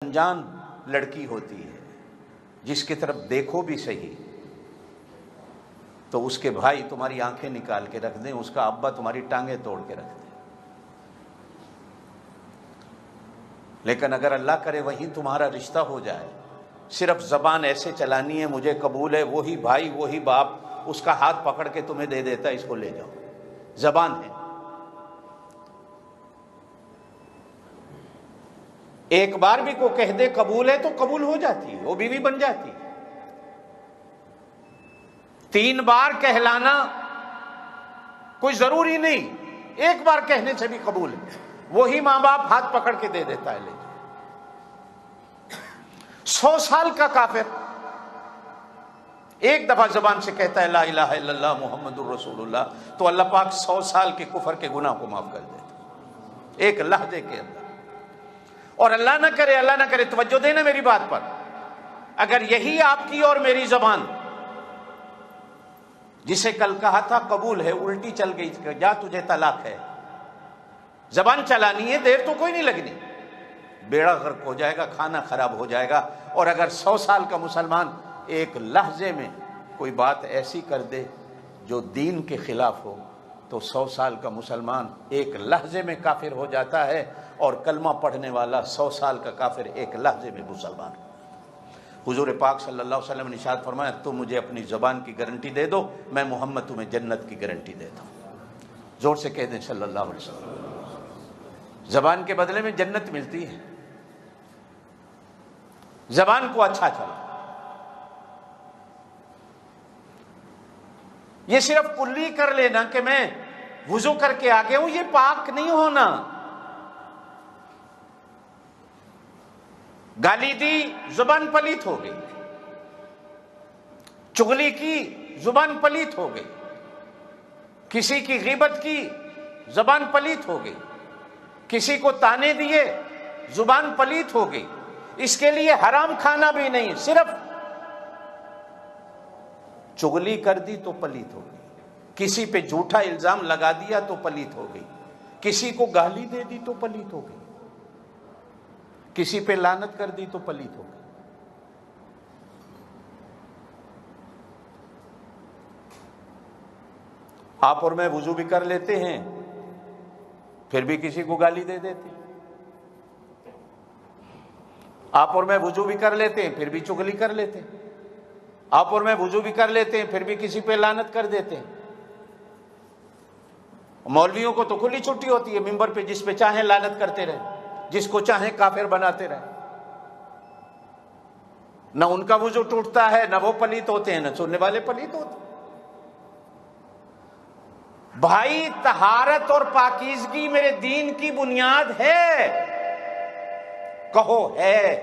انجان لڑکی ہوتی ہے جس کی طرف دیکھو بھی صحیح تو اس کے بھائی تمہاری آنکھیں نکال کے رکھ دیں، اس کا ابا تمہاری ٹانگیں توڑ کے رکھ دیں، لیکن اگر اللہ کرے وہی تمہارا رشتہ ہو جائے، صرف زبان ایسے چلانی ہے مجھے قبول ہے، وہی بھائی وہی باپ اس کا ہاتھ پکڑ کے تمہیں دے دیتا ہے اس کو لے جاؤ، زبان ہے، ایک بار بھی کو کہہ دے قبول ہے تو قبول ہو جاتی ہے، وہ بیوی بن جاتی ہے، 3 بار کہلانا کوئی ضروری نہیں، ایک بار کہنے سے بھی قبول ہے، وہی ماں باپ ہاتھ پکڑ کے دے دیتا ہے، لے جاؤ۔ 100 سال کا کافر ایک دفعہ زبان سے کہتا ہے لا الہ الا اللہ محمد الرسول اللہ تو اللہ پاک 100 سال کے کفر کے گناہ کو معاف کر دیتا ایک لحظے کے اندر۔ اور اللہ نہ کرے توجہ دینا میری بات پر، اگر یہی آپ کی اور میری زبان جسے کل کہا تھا قبول ہے الٹی چل گئی جا تجھے طلاق ہے، زبان چلانی ہے، دیر تو کوئی نہیں لگنی، بیڑا غرق ہو جائے گا، کھانا خراب ہو جائے گا۔ اور اگر 100 سال کا مسلمان ایک لحظے میں کوئی بات ایسی کر دے جو دین کے خلاف ہو تو 100 سال کا مسلمان ایک لحظے میں کافر ہو جاتا ہے، اور کلمہ پڑھنے والا 100 سال کا کافر ایک لحظے میں مسلمان۔ حضور پاک صلی اللہ علیہ وسلم نے ارشاد فرمایا تم مجھے اپنی زبان کی گارنٹی دے دو، میں محمد تمہیں جنت کی گارنٹی دیتا ہوں۔ زور سے کہہ دیں صلی اللہ علیہ وسلم۔ زبان کے بدلے میں جنت ملتی ہے، زبان کو اچھا چلا۔ یہ صرف کلی کر لینا کہ میں وضو کر کے آگے ہوں، یہ پاک نہیں ہونا۔ گالی دی زبان پلیت ہو گئی، چغلی کی زبان پلیت ہو گئی، کسی کی غیبت کی زبان پلیت ہو گئی، کسی کو تانے دیے زبان پلیت ہو گئی۔ اس کے لیے حرام کھانا بھی نہیں، صرف چغلی کر دی تو پلیت ہو گئی، کسی پہ جھوٹا الزام لگا دیا تو پلیت ہو گئی، کسی کو گالی دے دی تو پلیت ہو گئی، کسی پہ لعنت کر دی تو پلیت ہو گئی۔ آپ اور میں وضو بھی کر لیتے ہیں پھر بھی کسی کو گالی دے دیتے، آپ اور میں وضو بھی کر لیتے ہیں پھر بھی چغلی کر لیتے ہیں، آپ اور میں وضو بھی کر لیتے ہیں پھر بھی کسی پہ لعنت کر دیتے ہیں۔ مولویوں کو تو کھلی چھٹی ہوتی ہے، ممبر پہ جس پہ چاہیں لعنت کرتے رہے، جس کو چاہیں کافر بناتے رہے، نہ ان کا وضو ٹوٹتا ہے، نہ وہ پلیت ہوتے ہیں، نہ سننے والے پلیت ہوتے ہیں۔ بھائی طہارت اور پاکیزگی میرے دین کی بنیاد ہے، کہو ہے۔